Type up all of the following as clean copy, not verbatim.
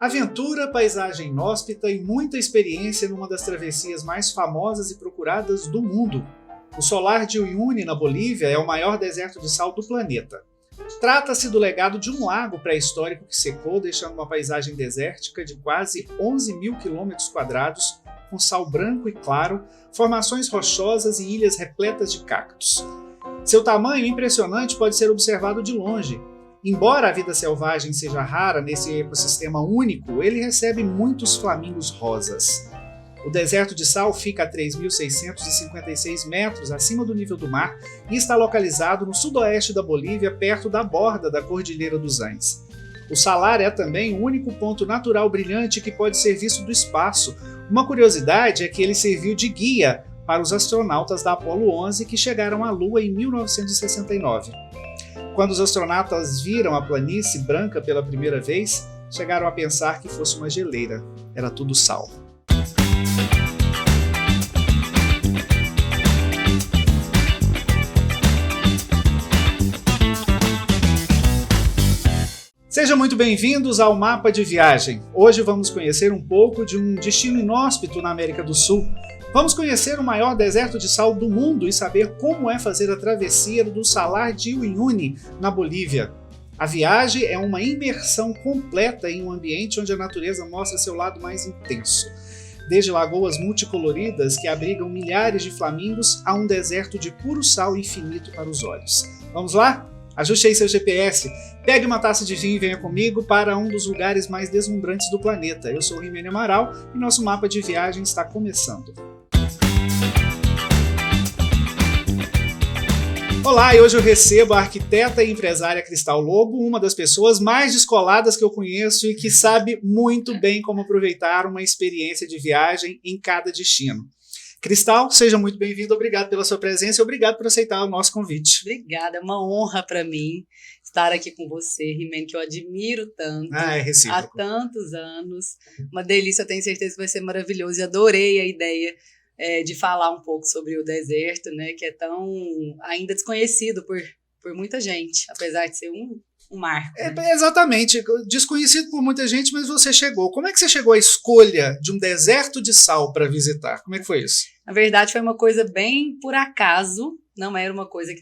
Aventura, paisagem inóspita e muita experiência numa das travessias mais famosas e procuradas do mundo. O Salar de Uyuni, na Bolívia, é o maior deserto de sal do planeta. Trata-se do legado de um lago pré-histórico que secou, deixando uma paisagem desértica de quase 11 mil quilômetros quadrados, com sal branco e claro, formações rochosas e ilhas repletas de cactos. Seu tamanho impressionante pode ser observado de longe. Embora a vida selvagem seja rara nesse ecossistema único, ele recebe muitos flamingos rosas. O deserto de sal fica a 3.656 metros acima do nível do mar e está localizado no sudoeste da Bolívia, perto da borda da Cordilheira dos Andes. O salar é também o único ponto natural brilhante que pode ser visto do espaço. Uma curiosidade é que ele serviu de guia para os astronautas da Apollo 11 que chegaram à Lua em 1969. Quando os astronautas viram a planície branca pela primeira vez, chegaram a pensar que fosse uma geleira. Era tudo sal. Sejam muito bem-vindos ao Mapa de Viagem. Hoje vamos conhecer um pouco de um destino inóspito na América do Sul. Vamos conhecer o maior deserto de sal do mundo e saber como é fazer a travessia do Salar de Uyuni, na Bolívia. A viagem é uma imersão completa em um ambiente onde a natureza mostra seu lado mais intenso. Desde lagoas multicoloridas que abrigam milhares de flamingos a um deserto de puro sal infinito para os olhos. Vamos lá? Ajuste aí seu GPS, pegue uma taça de vinho e venha comigo para um dos lugares mais deslumbrantes do planeta. Eu sou o Rimene Amaral e nosso mapa de viagem está começando. Olá, e hoje eu recebo a arquiteta e empresária Cristal Lobo, uma das pessoas mais descoladas que eu conheço e que sabe muito bem como aproveitar uma experiência de viagem em cada destino. Cristal, seja muito bem-vindo, obrigado pela sua presença e obrigado por aceitar o nosso convite. Obrigada, é uma honra para mim estar aqui com você, Rimene, que eu admiro tanto, é recíproco. Há tantos anos. Uma delícia, eu tenho certeza que vai ser maravilhoso e adorei a ideia de falar um pouco sobre o deserto, né, que é tão ainda desconhecido por muita gente, apesar de ser um marco. Né? Exatamente, desconhecido por muita gente, mas você chegou. Como é que você chegou à escolha de um deserto de sal para visitar? Como é que foi isso? Na verdade, foi uma coisa bem por acaso, não era uma coisa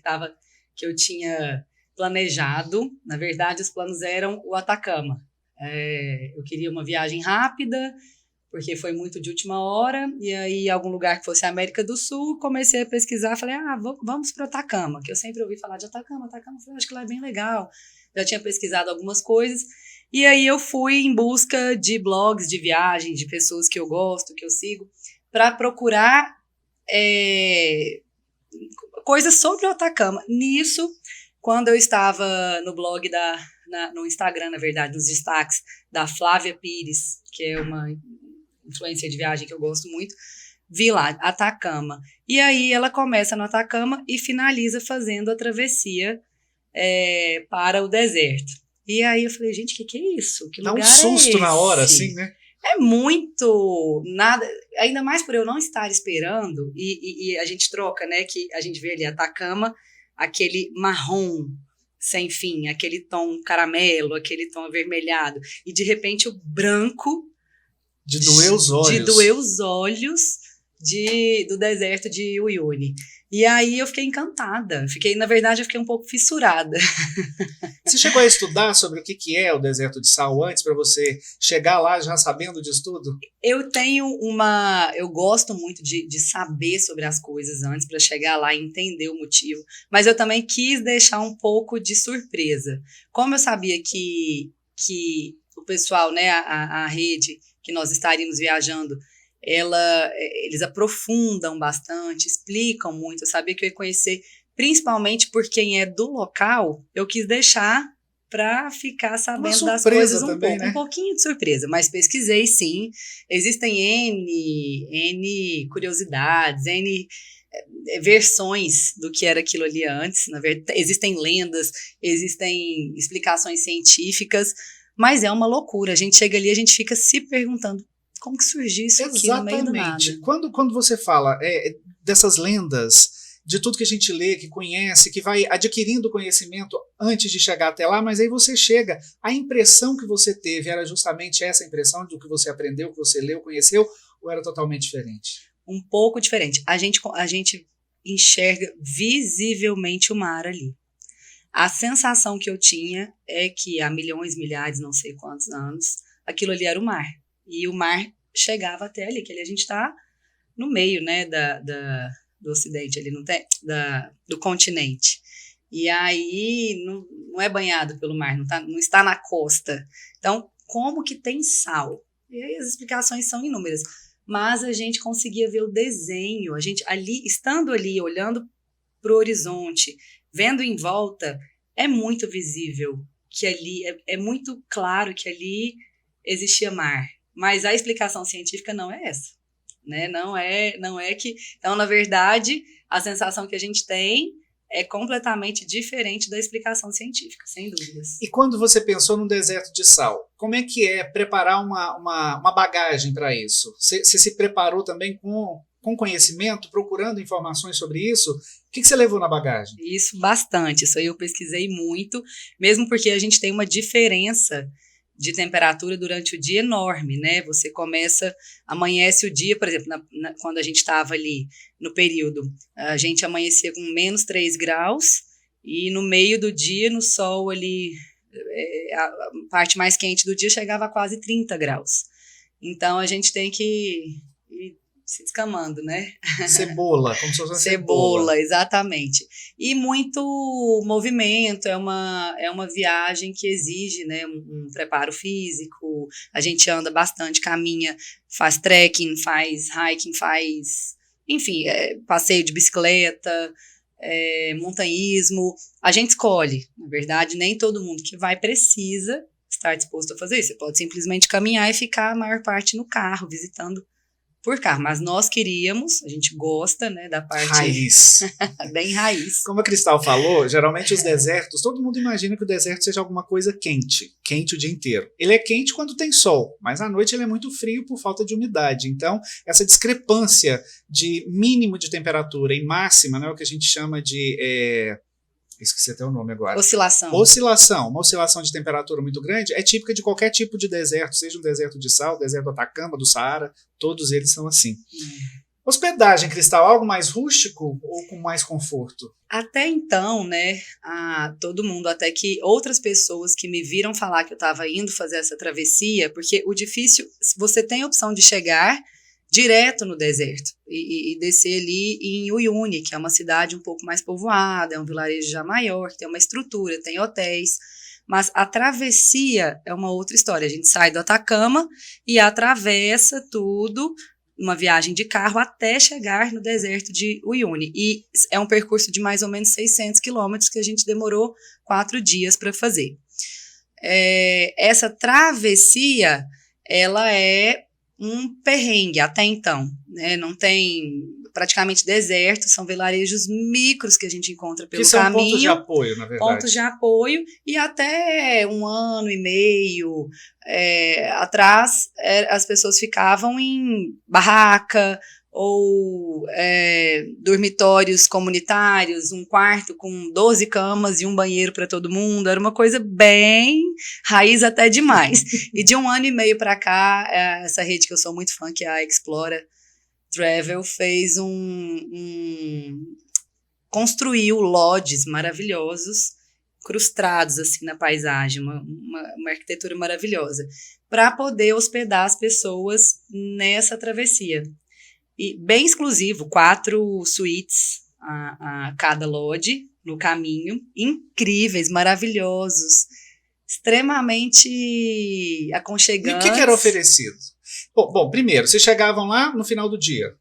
que eu tinha planejado. Na verdade, os planos eram o Atacama. Eu queria uma viagem rápida, porque foi muito de última hora, e aí algum lugar que fosse a América do Sul, comecei a pesquisar, falei, vamos para o Atacama, que eu sempre ouvi falar de Atacama, falei, acho que lá é bem legal. Já tinha pesquisado algumas coisas, e aí eu fui em busca de blogs de viagem, de pessoas que eu gosto, que eu sigo, para procurar coisas sobre o Atacama. Nisso, quando eu estava no blog no Instagram, na verdade, nos destaques da Flávia Pires, que é uma influencer de viagem que eu gosto muito, vi lá, Atacama. E aí ela começa no Atacama e finaliza fazendo a travessia para o deserto. E aí eu falei, gente, que é isso? Que dá lugar um susto é esse? Na hora, assim, né? É muito, nada, ainda mais por eu não estar esperando, e a gente troca, né, que a gente vê ali Atacama, aquele marrom sem fim, aquele tom caramelo, aquele tom avermelhado, e de repente o branco de doer os olhos. De doer os olhos do deserto de Uyuni. E aí eu fiquei encantada. Na verdade, eu fiquei um pouco fissurada. Você chegou a estudar sobre o que é o deserto de sal antes, para você chegar lá já sabendo disso tudo? Eu gosto muito de saber sobre as coisas antes, para chegar lá e entender o motivo. Mas eu também quis deixar um pouco de surpresa. Como eu sabia que o pessoal, né, a rede que nós estaríamos viajando, eles aprofundam bastante, explicam muito. Eu sabia que eu ia conhecer, principalmente por quem é do local, eu quis deixar para ficar sabendo das coisas um pouquinho de surpresa, mas pesquisei sim, existem N curiosidades, N versões do que era aquilo ali antes, na verdade, existem lendas, existem explicações científicas, mas é uma loucura, a gente chega ali, a gente fica se perguntando como que surgiu isso aqui no meio do nada. Quando você fala dessas lendas, de tudo que a gente lê, que conhece, que vai adquirindo conhecimento antes de chegar até lá, mas aí você chega, a impressão que você teve era justamente essa impressão do que você aprendeu, que você leu, conheceu, ou era totalmente diferente? Um pouco diferente. A gente enxerga visivelmente o mar ali. A sensação que eu tinha é que há milhões, milhares, não sei quantos anos, aquilo ali era o mar. E o mar chegava até ali, que ali a gente está no meio, né, do ocidente, ali não tem, do continente. E aí não é banhado pelo mar, não está na costa. Então, como que tem sal? E aí as explicações são inúmeras. Mas a gente conseguia ver o desenho, a gente ali, estando ali, olhando para o horizonte, vendo em volta, é muito visível que ali, é muito claro que ali existia mar. Mas a explicação científica não é essa, né? Não é que... Então, na verdade, a sensação que a gente tem é completamente diferente da explicação científica, sem dúvidas. E quando você pensou no deserto de sal, como é que é preparar uma bagagem para isso? Você se preparou também com conhecimento, procurando informações sobre isso? O que você levou na bagagem? Isso, bastante. Isso aí eu pesquisei muito, mesmo porque a gente tem uma diferença de temperatura durante o dia enorme, né? Você amanhece o dia, por exemplo, quando a gente estava ali no período, a gente amanhecia com menos 3 graus e no meio do dia, no sol ali, a parte mais quente do dia chegava a quase 30 graus. Então, a gente tem que ir se descamando, né? Cebola, como se fosse uma cebola, exatamente. E muito movimento, é uma viagem que exige, né, um preparo físico, a gente anda bastante, caminha, faz trekking, faz hiking, enfim, passeio de bicicleta, montanhismo, a gente escolhe, na verdade, nem todo mundo que vai precisa estar disposto a fazer isso, você pode simplesmente caminhar e ficar a maior parte no carro, visitando por carro, mas nós queríamos, a gente gosta, né, da parte... Raiz. Bem raiz. Como a Cristal falou, geralmente os desertos, todo mundo imagina que o deserto seja alguma coisa quente o dia inteiro. Ele é quente quando tem sol, mas à noite ele é muito frio por falta de umidade. Então, essa discrepância de mínimo de temperatura e máxima, né, o que a gente chama de... esqueci até o nome agora. Oscilação. Uma oscilação de temperatura muito grande é típica de qualquer tipo de deserto, seja um deserto de sal, deserto do Atacama, do Saara, todos eles são assim. Hospedagem, Cristal, algo mais rústico ou com mais conforto? Até então, né, todo mundo, até que outras pessoas que me viram falar que eu estava indo fazer essa travessia, porque o difícil, você tem a opção de chegar direto no deserto e descer ali em Uyuni, que é uma cidade um pouco mais povoada, é um vilarejo já maior, que tem uma estrutura, tem hotéis, mas a travessia é uma outra história. A gente sai do Atacama e atravessa tudo, uma viagem de carro até chegar no deserto de Uyuni, e é um percurso de mais ou menos 600 quilômetros que a gente demorou 4 dias para fazer. Essa travessia, ela é um perrengue até então, né? Não tem praticamente deserto, são vilarejos micros que a gente encontra pelo caminho. Que são pontos de apoio, na verdade. Pontos de apoio, e até 1 ano e meio atrás, as pessoas ficavam em barraca ou dormitórios comunitários, um quarto com 12 camas e um banheiro para todo mundo, era uma coisa bem raiz até demais. E de 1 ano e meio para cá, essa rede que eu sou muito fã, que é a Explora Travel, fez construiu lodges maravilhosos, crustados assim na paisagem, uma arquitetura maravilhosa, para poder hospedar as pessoas nessa travessia. E bem exclusivo, 4 suítes a cada lodge no caminho, incríveis, maravilhosos, extremamente aconchegantes. E o que era oferecido? Bom, primeiro, vocês chegavam lá no final do dia,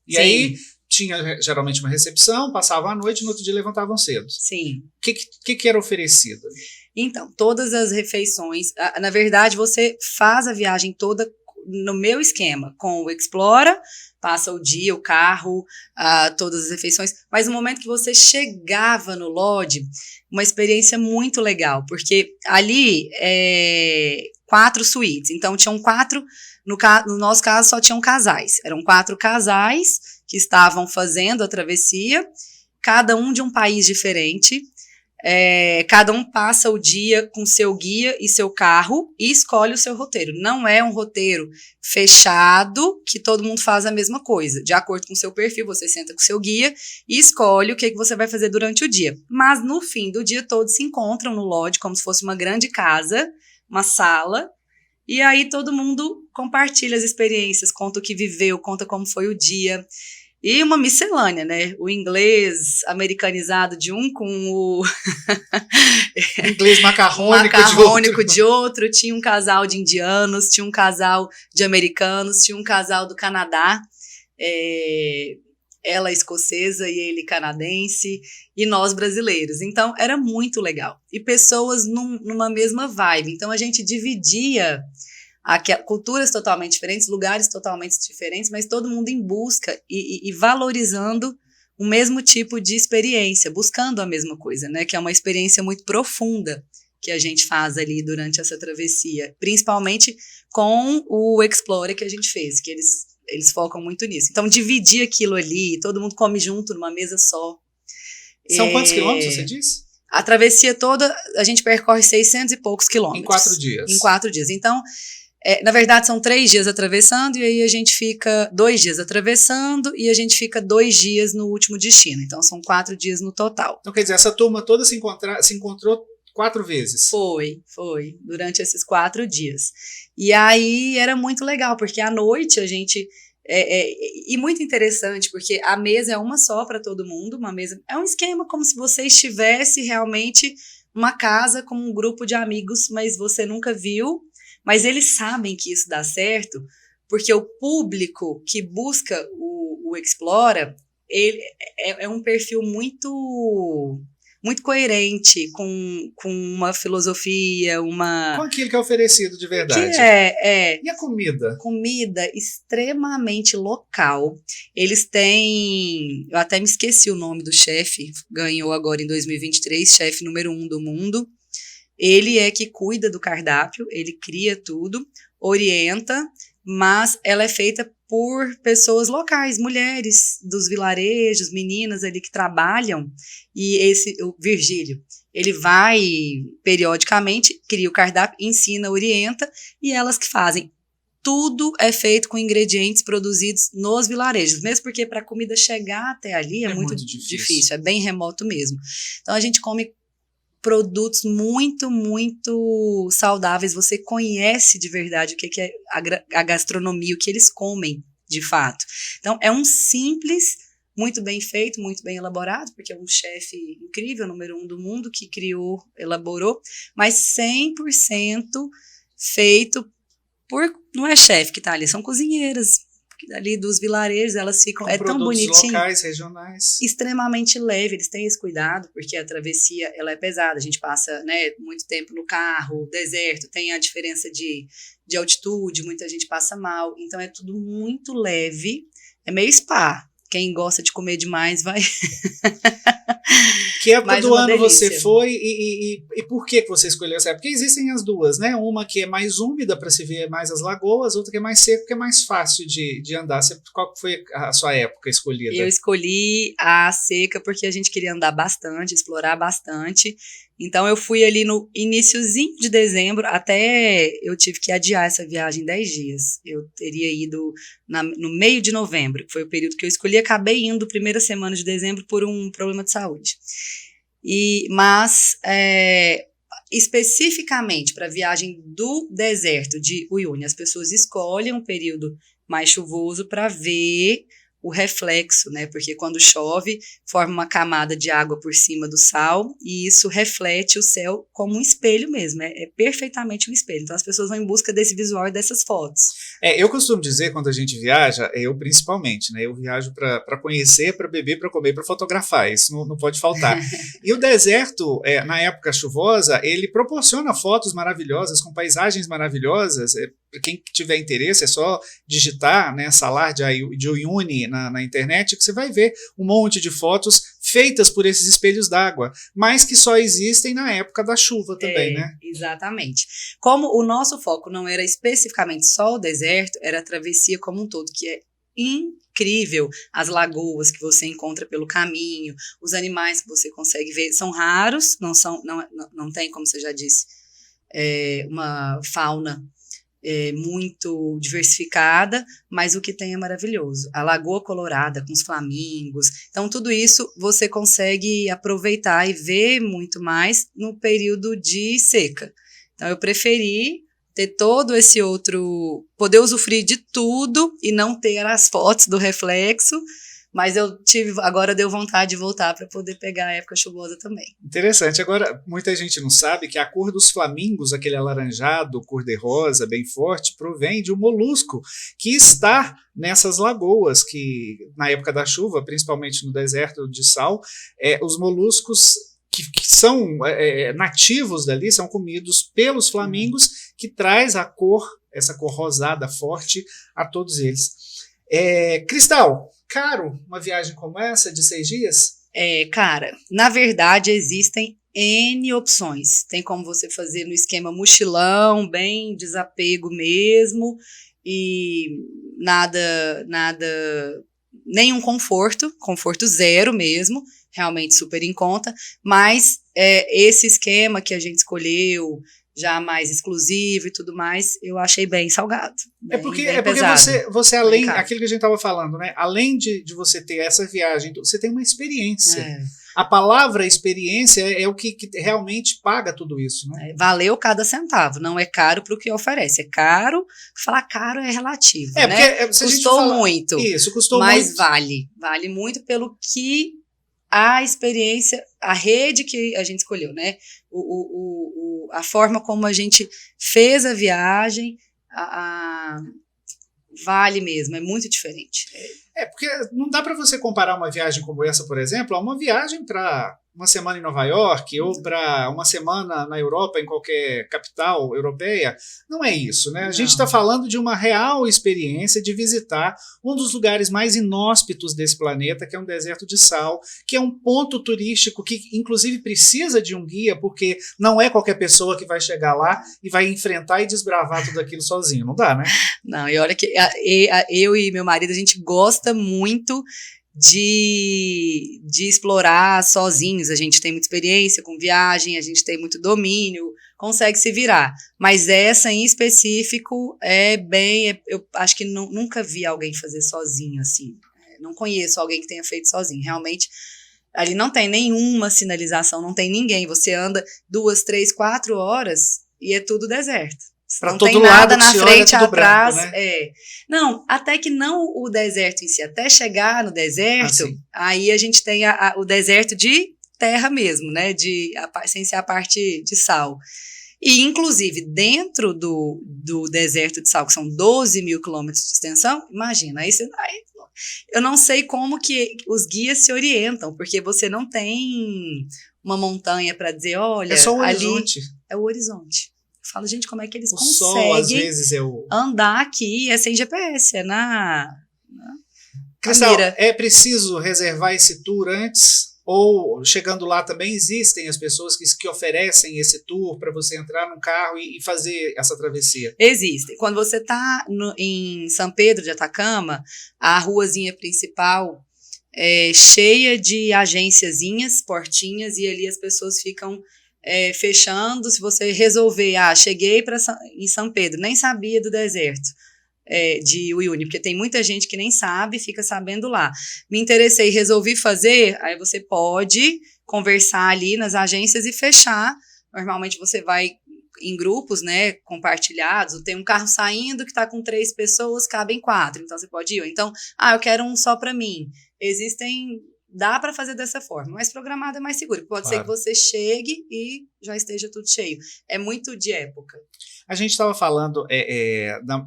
e Sim. Aí tinha geralmente uma recepção, passavam a noite, no outro dia levantavam cedo. Sim. O que era oferecido? Então, todas as refeições, na verdade, você faz a viagem toda no meu esquema, com o Explora, passa o dia, o carro, todas as refeições, mas no momento que você chegava no lodge, uma experiência muito legal, porque ali 4 suítes, então tinham 4, no nosso caso só tinham casais, eram 4 casais que estavam fazendo a travessia, cada um de um país diferente. Cada um passa o dia com seu guia e seu carro e escolhe o seu roteiro. Não é um roteiro fechado que todo mundo faz a mesma coisa. De acordo com o seu perfil, você senta com o seu guia e escolhe o que você vai fazer durante o dia. Mas no fim do dia, todos se encontram no lodge, como se fosse uma grande casa, uma sala, e aí todo mundo compartilha as experiências, conta o que viveu, conta como foi o dia. E uma miscelânea, né? O inglês americanizado de um com o inglês macarrônico de outro. Tinha um casal de indianos, tinha um casal de americanos, tinha um casal do Canadá, ela escocesa e ele canadense, e nós brasileiros. Então, era muito legal. E pessoas numa mesma vibe. Então, a gente dividia culturas totalmente diferentes, lugares totalmente diferentes, mas todo mundo em busca e valorizando o mesmo tipo de experiência, buscando a mesma coisa, né? Que é uma experiência muito profunda que a gente faz ali durante essa travessia, principalmente com o Explorer que a gente fez, que eles focam muito nisso. Então, dividir aquilo ali, todo mundo come junto numa mesa só. São quantos quilômetros, você disse? A travessia toda, a gente percorre 600 e poucos quilômetros. Em 4 dias. Em 4 dias. Então, na verdade, são 3 dias atravessando, e aí a gente fica 2 dias atravessando, e a gente fica 2 dias no último destino. Então, são 4 dias no total. Então, quer dizer, essa turma toda se encontrou 4 vezes. Foi, durante esses 4 dias. E aí era muito legal, porque à noite a gente... e muito interessante, porque a mesa é uma só para todo mundo, uma mesa... É um esquema como se você estivesse realmente numa casa com um grupo de amigos, mas você nunca viu. Mas eles sabem que isso dá certo, porque o público que busca o Explora, ele é um perfil muito coerente, com uma filosofia, com aquilo que é oferecido de verdade. E a comida? Comida extremamente local. Eles têm... Eu até me esqueci o nome do chefe, ganhou agora em 2023, chefe número 1 do mundo. Ele é que cuida do cardápio, ele cria tudo, orienta, mas ela é feita por pessoas locais, mulheres dos vilarejos, meninas ali que trabalham, e o Virgílio, ele vai periodicamente, cria o cardápio, ensina, orienta, e elas que fazem. Tudo é feito com ingredientes produzidos nos vilarejos, mesmo porque para a comida chegar até ali é muito difícil, é bem remoto mesmo. Então a gente come produtos muito, muito saudáveis, você conhece de verdade o que é a gastronomia, o que eles comem de fato. Então, é um simples, muito bem feito, muito bem elaborado, porque é um chefe incrível, número 1 do mundo, que criou, elaborou, mas 100% feito por... Não é chefe que está ali, são cozinheiras, ali dos vilarejos, elas ficam... É tão bonitinho. Locais, regionais. Extremamente leve, eles têm esse cuidado, porque a travessia, ela é pesada, a gente passa, né, muito tempo no carro, deserto, tem a diferença de altitude, muita gente passa mal, então é tudo muito leve, é meio spa. Quem gosta de comer demais vai... Que época do ano você foi e por que você escolheu essa época? Porque existem as duas, né? Uma que é mais úmida para se ver mais as lagoas, outra que é mais seca, que é mais fácil de andar. Qual foi a sua época escolhida? Eu escolhi a seca porque a gente queria andar bastante, explorar bastante. Então eu fui ali no iniciozinho de dezembro, até eu tive que adiar essa viagem 10 dias. Eu teria ido no meio de novembro, que foi o período que eu escolhi, acabei indo primeira semana de dezembro por um problema de saúde. Mas especificamente para a viagem do deserto de Uyuni, as pessoas escolhem um período mais chuvoso para ver o reflexo, né? Porque quando chove, forma uma camada de água por cima do sal e isso reflete o céu como um espelho mesmo, é perfeitamente um espelho. Então as pessoas vão em busca desse visual e dessas fotos. Eu costumo dizer, quando a gente viaja, eu principalmente, né? Eu viajo para conhecer, para beber, para comer, para fotografar, isso não pode faltar. E o deserto, na época chuvosa, ele proporciona fotos maravilhosas, com paisagens maravilhosas. Para quem tiver interesse, é só digitar, né, Salar de Uyuni na internet, que você vai ver um monte de fotos feitas por esses espelhos d'água, mas que só existem na época da chuva também, né? Exatamente. Como o nosso foco não era especificamente só o deserto, era a travessia como um todo, que é incrível. As lagoas que você encontra pelo caminho, os animais que você consegue ver, são raros, não tem, como você já disse, uma fauna muito diversificada, mas o que tem é maravilhoso. A Lagoa Colorada com os flamingos, então tudo isso você consegue aproveitar e ver muito mais no período de seca. Então eu preferi ter todo esse outro, poder usufruir de tudo e não ter as fotos do reflexo, mas agora deu vontade de voltar para poder pegar a época chuvosa também. Interessante. Agora, muita gente não sabe que a cor dos flamingos, aquele alaranjado, cor-de-rosa, bem forte, provém de um molusco que está nessas lagoas, que na época da chuva, principalmente no deserto de sal, os moluscos que são nativos dali, são comidos pelos flamingos, que traz essa cor rosada forte a todos eles. Cristal, caro uma viagem como essa de 6 dias? Cara, na verdade existem N opções. Tem como você fazer no esquema mochilão, bem desapego mesmo, e nada, nenhum conforto zero mesmo, realmente super em conta, mas esse esquema que a gente escolheu, já mais exclusivo e tudo mais, eu achei bem salgado. Bem, porque pesado, você além, aquilo que a gente estava falando, né? Além de você ter essa viagem, você tem uma experiência. A palavra experiência é o que realmente paga tudo isso, né? Valeu cada centavo, não é caro para o que oferece, é caro, falar caro é relativo, né? Custou muito, isso, custou mas muito. Vale muito pelo que a experiência, a rede que a gente escolheu, né? A forma como a gente fez a viagem, vale mesmo, é muito diferente. Porque não dá para você comparar uma viagem como essa, por exemplo, a uma viagem para uma semana em Nova York ou para uma semana na Europa, em qualquer capital europeia. Não é isso, né? A gente está falando de uma real experiência de visitar um dos lugares mais inóspitos desse planeta, que é um deserto de sal, que é um ponto turístico que, inclusive, precisa de um guia, porque não é qualquer pessoa que vai chegar lá e vai enfrentar e desbravar tudo aquilo sozinho. Não dá, né? Não, e olha que eu e meu marido, a gente gosta muito de explorar sozinhos. A gente tem muita experiência com viagem, a gente tem muito domínio, consegue se virar. Mas essa em específico eu acho que nunca vi alguém fazer sozinho assim. Não conheço alguém que tenha feito sozinho. Realmente, ali não tem nenhuma sinalização, não tem ninguém. Você anda 2, 3, 4 horas e é tudo deserto. Não tem nada na frente, atrás. Branco, né? Não, até que não o deserto em si. Até chegar no deserto, aí a gente tem o deserto de terra mesmo, né? Sem ser a parte de sal. E, inclusive, dentro do deserto de sal, que são 12 mil quilômetros de extensão, imagina, eu não sei como que os guias se orientam, porque você não tem uma montanha para dizer, olha, é só o horizonte. Ali é o horizonte. Eu falo, gente, como é que eles conseguem sol, às vezes, andar aqui? É sem GPS, é na Cristal, mira. É preciso reservar esse tour antes? Ou, chegando lá, também existem as pessoas que oferecem esse tour para você entrar num carro e fazer essa travessia? Existem. Quando você está em São Pedro de Atacama, a ruazinha principal é cheia de agenciazinhas, portinhas, e ali as pessoas ficam fechando. Se você resolver, cheguei em São Pedro, nem sabia do deserto de Uyuni, porque tem muita gente que nem sabe, fica sabendo lá. Me interessei, resolvi fazer, aí você pode conversar ali nas agências e fechar. Normalmente você vai em grupos, né, compartilhados, tem um carro saindo que está com 3 pessoas, cabem 4, então você pode ir. Então, eu quero um só para mim. Dá para fazer dessa forma, mas programado é mais seguro. Pode ser que você chegue e já esteja tudo cheio. É muito de época. A gente estava falando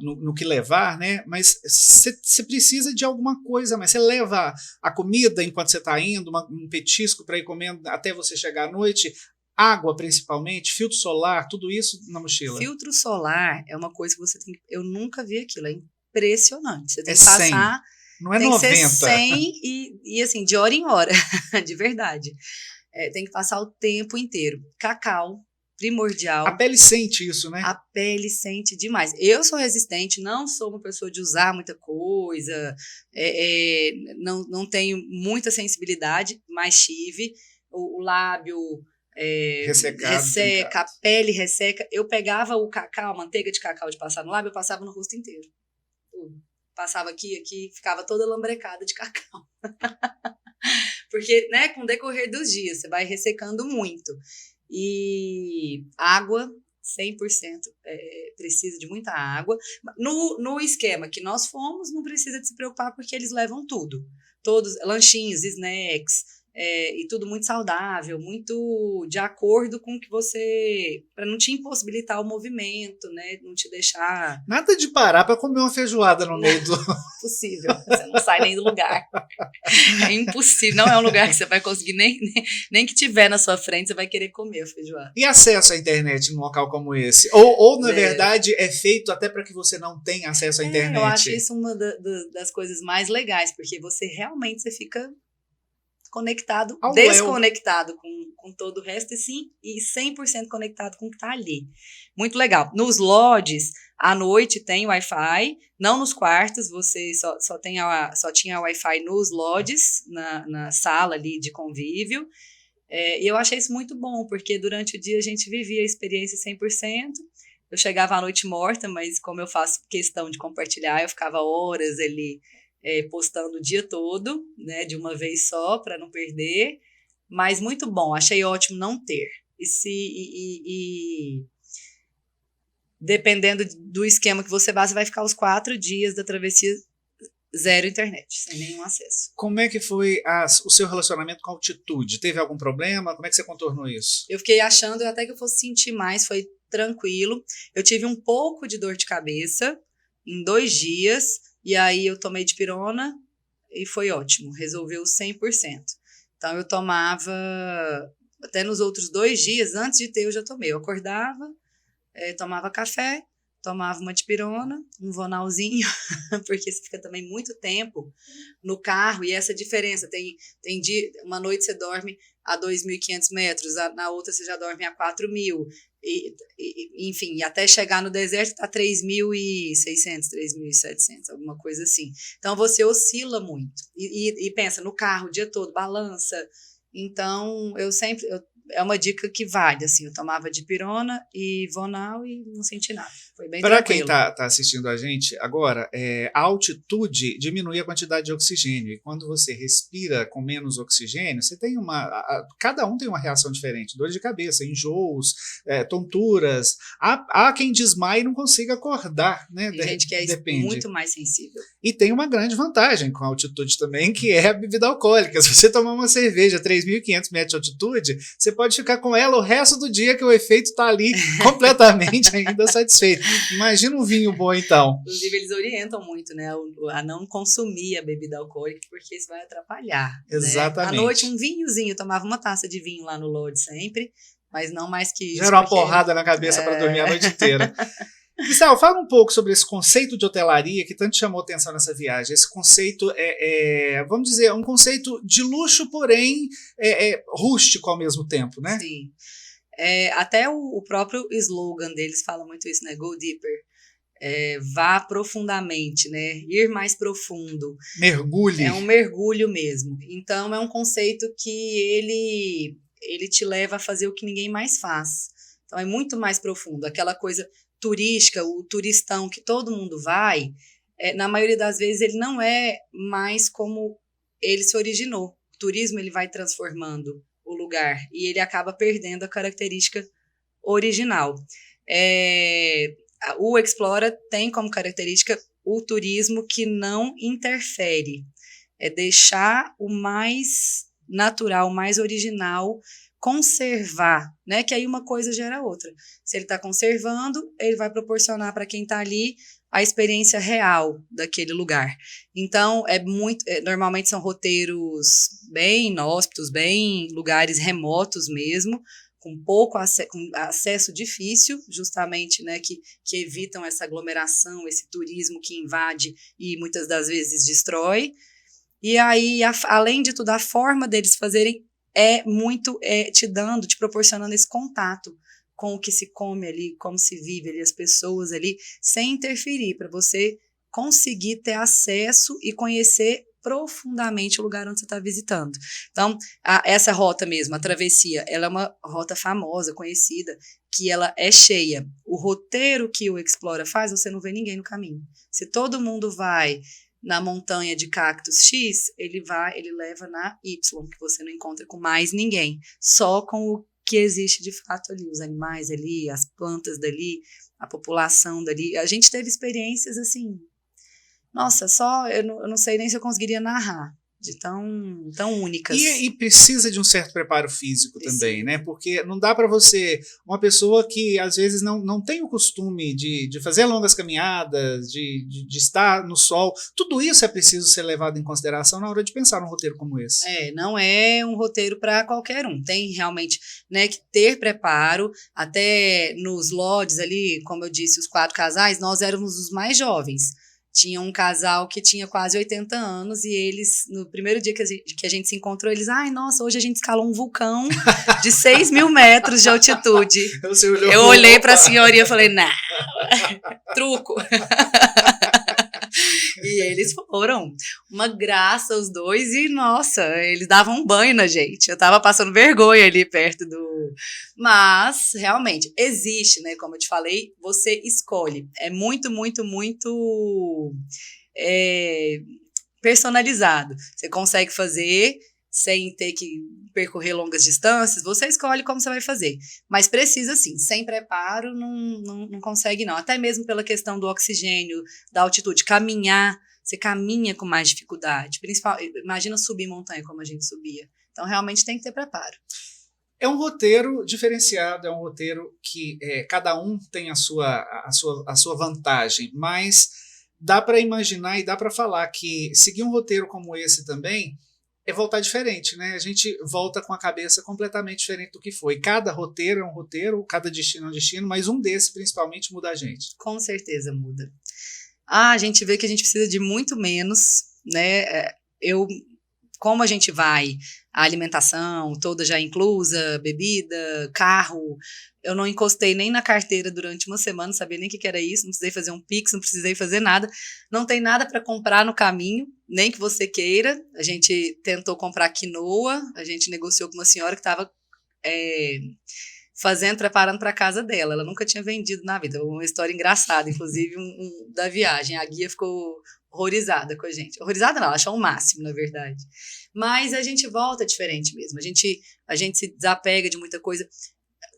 no que levar, né? Mas você precisa de alguma coisa, mas você leva a comida enquanto você está indo, um petisco para ir comendo até você chegar à noite, água principalmente, filtro solar, tudo isso na mochila. Filtro solar é uma coisa que você tem que... Eu nunca vi aquilo, é impressionante. Você tem que passar... 100. Não é tem 90. Tem que ser 100 e assim, de hora em hora, de verdade. Tem que passar o tempo inteiro. Cacau primordial. A pele sente isso, né? A pele sente demais. Eu sou resistente, não sou uma pessoa de usar muita coisa, não tenho muita sensibilidade, mas tive. O lábio resseca, a pele resseca. Eu pegava o cacau, a manteiga de cacau de passar no lábio, eu passava no rosto inteiro. Passava aqui, ficava toda lambrecada de cacau. Porque, né, com o decorrer dos dias, você vai ressecando muito. E água, 100%, precisa de muita água. No esquema que nós fomos, não precisa de se preocupar, porque eles levam tudo. Todos, lanchinhos, snacks, e tudo muito saudável, muito de acordo com o que você... para não te impossibilitar o movimento, né? Não te deixar... Nada de parar para comer uma feijoada no meio do... Impossível, você não sai nem do lugar. É impossível, não é um lugar que você vai conseguir, nem que tiver na sua frente, você vai querer comer a feijoada. E acesso à internet num local como esse? Ou na verdade, é feito até para que você não tenha acesso à internet? Eu acho isso uma das coisas mais legais, porque você realmente fica conectado, desconectado com todo o resto, e 100% conectado com o que está ali. Muito legal. Nos lodges, à noite tem Wi-Fi, não nos quartos, você só tinha Wi-Fi nos lodges, na sala ali de convívio, e eu achei isso muito bom, porque durante o dia a gente vivia a experiência 100%, eu chegava à noite morta, mas como eu faço questão de compartilhar, eu ficava horas ali, postando o dia todo, né, de uma vez só, para não perder, mas muito bom, achei ótimo não ter. E dependendo do esquema que você vai ficar os 4 dias da travessia zero internet, sem nenhum acesso. Como é que foi o seu relacionamento com a altitude? Teve algum problema? Como é que você contornou isso? Eu fiquei achando até que eu fosse sentir mais, foi tranquilo. Eu tive um pouco de dor de cabeça em 2 dias, e aí eu tomei dipirona e foi ótimo, resolveu 100%. Então eu tomava, até nos outros 2 dias, antes de ter eu já tomei. Eu acordava, tomava café, tomava uma dipirona, um Vonalzinho, porque você fica também muito tempo no carro, e essa diferença, tem dia, uma noite você dorme a 2.500 metros, na outra você já dorme a 4.000, enfim, e até chegar no deserto está 3.600, 3.700, alguma coisa assim. Então você oscila muito, e pensa no carro o dia todo, balança. Então é uma dica que vale, assim, eu tomava dipirona e Vonal e não senti nada, foi bem tranquilo. Para quem tá assistindo a gente agora, a altitude diminui a quantidade de oxigênio, e quando você respira com menos oxigênio, você tem cada um tem uma reação diferente, dor de cabeça, enjoos, tonturas, há quem desmaie e não consiga acordar, né? Tem gente que é muito mais sensível. E tem uma grande vantagem com a altitude também, que é a bebida alcoólica. Se você tomar uma cerveja a 3.500 metros de altitude, você pode ficar com ela o resto do dia, que o efeito está ali completamente ainda satisfeito. Imagina um vinho bom, então. Inclusive, eles orientam muito, né, a não consumir a bebida alcoólica, porque isso vai atrapalhar. Exatamente. Né? À noite, um vinhozinho, eu tomava uma taça de vinho lá no Lodge sempre, mas não mais que isso. Já era uma porrada na cabeça para dormir a noite inteira. Cristal, fala um pouco sobre esse conceito de hotelaria que tanto chamou atenção nessa viagem. Esse conceito vamos dizer, um conceito de luxo, porém rústico ao mesmo tempo, né? Sim. Até o próprio slogan deles fala muito isso, né? Go deeper. Vá profundamente, né? Ir mais profundo. Mergulhe. É um mergulho mesmo. Então, é um conceito que ele te leva a fazer o que ninguém mais faz. Então, é muito mais profundo. Aquela coisa turística, o turistão que todo mundo vai, na maioria das vezes ele não é mais como ele se originou. O turismo ele vai transformando o lugar e ele acaba perdendo a característica original. O Explora tem como característica o turismo que não interfere, deixar o mais natural, o mais original, conservar, né? Que aí uma coisa gera outra. Se ele está conservando, ele vai proporcionar para quem está ali a experiência real daquele lugar. Então, normalmente são roteiros bem inóspitos, bem lugares remotos mesmo, com pouco com acesso difícil, justamente, né, que evitam essa aglomeração, esse turismo que invade e muitas das vezes destrói. E aí, além de tudo, a forma deles fazerem te proporcionando esse contato com o que se come ali, como se vive ali, as pessoas ali, sem interferir, para você conseguir ter acesso e conhecer profundamente o lugar onde você está visitando. Então, essa rota mesmo, a travessia, ela é uma rota famosa, conhecida, que ela é cheia. O roteiro que o Explora faz, você não vê ninguém no caminho. Se todo mundo vai na montanha de cactos X, ele leva na Y, que você não encontra com mais ninguém, só com o que existe de fato ali, os animais ali, as plantas dali, a população dali. A gente teve experiências assim, nossa, eu não sei nem se eu conseguiria narrar, de tão únicas. E precisa de um certo preparo físico também, né? Porque não dá para você, uma pessoa que às vezes não tem o costume de fazer longas caminhadas, de estar no sol, tudo isso é preciso ser levado em consideração na hora de pensar num roteiro como esse. Não é um roteiro para qualquer um, tem realmente, né, que ter preparo, até nos lodges ali, como eu disse, os 4 casais, nós éramos os mais jovens. Tinha um casal que tinha quase 80 anos e eles, no primeiro dia que a gente se encontrou, eles, nossa, hoje a gente escalou um vulcão de 6.000 metros de altitude. Eu olhei para a senhoria e falei, não, truco. E eles foram uma graça, os dois, e nossa, eles davam um banho na gente. Eu tava passando vergonha ali perto do... Mas, realmente, existe, né? Como eu te falei, você escolhe. É muito, muito, muito personalizado. Você consegue fazer sem ter que percorrer longas distâncias, você escolhe como você vai fazer. Mas precisa, sim, sem preparo não consegue, não. Até mesmo pela questão do oxigênio, da altitude. Caminhar, você caminha com mais dificuldade. Imagina subir montanha como a gente subia. Então, realmente tem que ter preparo. É um roteiro diferenciado, é um roteiro que cada um tem a sua vantagem, mas dá para imaginar e dá para falar que seguir um roteiro como esse também é voltar diferente, né? A gente volta com a cabeça completamente diferente do que foi. Cada roteiro é um roteiro, cada destino é um destino, mas um desses principalmente muda a gente. Com certeza muda. A gente vê que a gente precisa de muito menos, né? Como a gente vai, a alimentação toda já inclusa, bebida, carro, eu não encostei nem na carteira durante uma semana, não sabia nem o que era isso, não precisei fazer um Pix, não precisei fazer nada, não tem nada para comprar no caminho, nem que você queira. A gente tentou comprar quinoa, a gente negociou com uma senhora que estava preparando para a casa dela, ela nunca tinha vendido na vida, uma história engraçada, inclusive da viagem, a guia ficou horrorizada com a gente, horrorizada não, ela achou o máximo, na verdade, mas a gente volta diferente mesmo, a gente se desapega de muita coisa,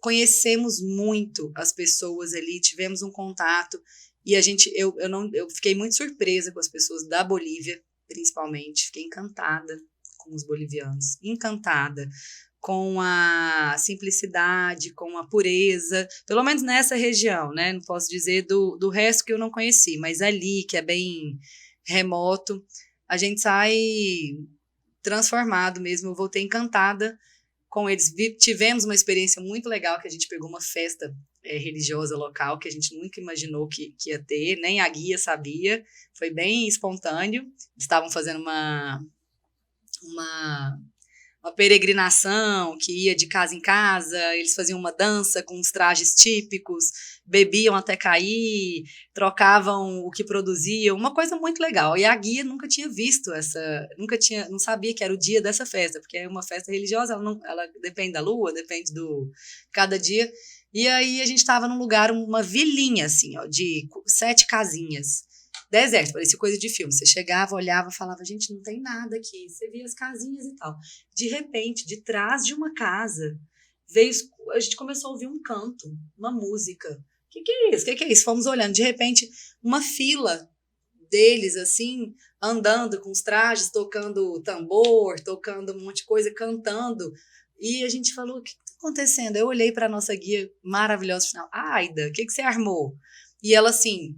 conhecemos muito as pessoas ali, tivemos um contato, e eu fiquei muito surpresa com as pessoas da Bolívia, principalmente, fiquei encantada com os bolivianos, encantada com a simplicidade, com a pureza, pelo menos nessa região, né? Não posso dizer do resto que eu não conheci, mas ali, que é bem remoto, a gente sai transformado mesmo. Eu voltei encantada com eles. Tivemos uma experiência muito legal, que a gente pegou uma festa religiosa local, que a gente nunca imaginou que ia ter, nem a guia sabia, foi bem espontâneo. Estavam fazendo uma peregrinação que ia de casa em casa, eles faziam uma dança com os trajes típicos, bebiam até cair, trocavam o que produziam, uma coisa muito legal. E a guia nunca tinha visto não sabia que era o dia dessa festa, porque é uma festa religiosa, ela depende da lua, depende do cada dia. E aí a gente estava num lugar, uma vilinha assim, de 7 casinhas. Deserto, parecia coisa de filme. Você chegava, olhava, falava, gente, não tem nada aqui. Você via as casinhas e tal. De repente, de trás de uma casa, a gente começou a ouvir um canto, uma música. O que é isso? O que é isso? Fomos olhando. De repente, uma fila deles, assim, andando com os trajes, tocando tambor, tocando um monte de coisa, cantando. E a gente falou, o que está acontecendo? Eu olhei para a nossa guia maravilhosa, final, Aida, o que você armou? E ela assim...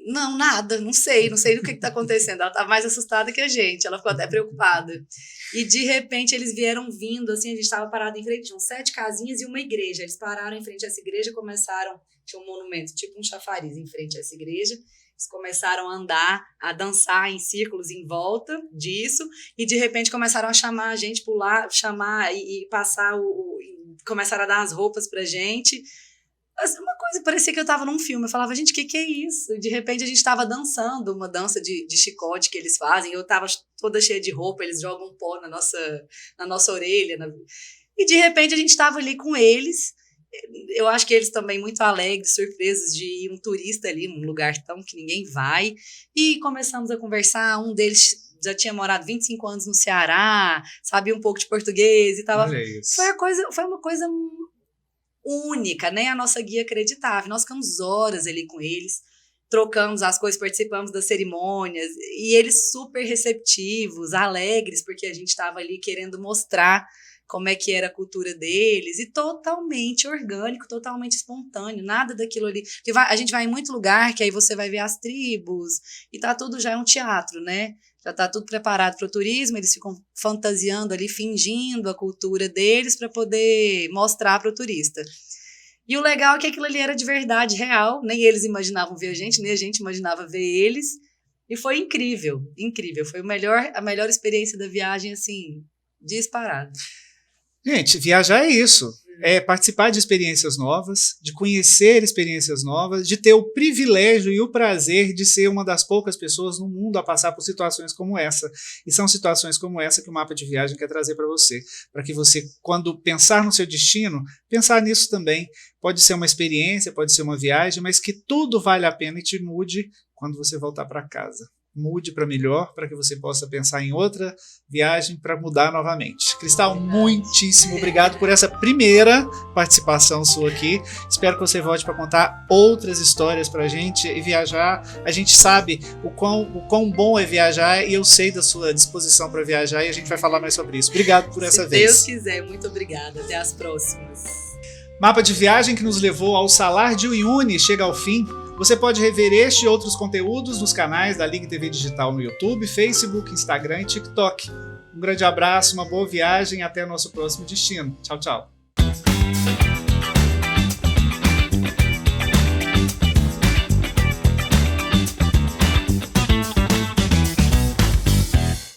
Não, nada, não sei do que está acontecendo. Ela estava mais assustada que a gente, ela ficou até preocupada. E de repente eles vieram vindo, assim, a gente estava parado em frente, tinham 7 casinhas e uma igreja. Eles pararam em frente a essa igreja, tinha um monumento, tipo um chafariz em frente a essa igreja, Eles começaram a andar, a dançar em círculos em volta disso, e de repente começaram a chamar a gente, pular, chamar e passar começaram a dar as roupas pra gente. Assim, uma coisa, parecia que eu tava num filme. Eu falava, gente, o que é isso? De repente a gente tava dançando uma dança de chicote que eles fazem. Eu tava toda cheia de roupa, eles jogam pó na nossa orelha. E de repente a gente tava ali com eles. Eu acho que eles também muito alegres, surpresos de ir um turista ali, num lugar tão que ninguém vai. E começamos a conversar. Um deles já tinha morado 25 anos no Ceará, sabia um pouco de português e tava. Foi uma coisa única, nem a nossa guia acreditava. Nós ficamos horas ali com eles, trocamos as coisas, participamos das cerimônias, e eles super receptivos, alegres, porque a gente estava ali querendo mostrar como é que era a cultura deles, e totalmente orgânico, totalmente espontâneo, nada daquilo ali. Porque a gente vai em muito lugar, que aí você vai ver as tribos, e tá tudo já um teatro, né? Já está tudo preparado para o turismo, eles ficam fantasiando ali, fingindo a cultura deles para poder mostrar para o turista. E o legal é que aquilo ali era de verdade, real, nem eles imaginavam ver a gente, nem a gente imaginava ver eles, e foi incrível, incrível, foi a melhor experiência da viagem, assim, disparado. Gente, viajar é isso. É participar de experiências novas, de conhecer experiências novas, de ter o privilégio e o prazer de ser uma das poucas pessoas no mundo a passar por situações como essa. E são situações como essa que o Mapa de Viagem quer trazer para você. Para que você, quando pensar no seu destino, pensar nisso também. Pode ser uma experiência, pode ser uma viagem, mas que tudo vale a pena e te mude quando você voltar para casa. Mude para melhor, para que você possa pensar em outra viagem para mudar novamente. Cristal, muitíssimo obrigado por essa primeira participação sua aqui. Espero que você volte para contar outras histórias para a gente e viajar. A gente sabe o quão bom é viajar, e eu sei da sua disposição para viajar, e a gente vai falar mais sobre isso. Obrigado por essa vez. Se Deus quiser, muito obrigada. Até as próximas. Mapa de Viagem que nos levou ao Salar de Uyuni chega ao fim. Você pode rever este e outros conteúdos nos canais da Ligue TV Digital no YouTube, Facebook, Instagram e TikTok. Um grande abraço, uma boa viagem e até o nosso próximo destino. Tchau, tchau.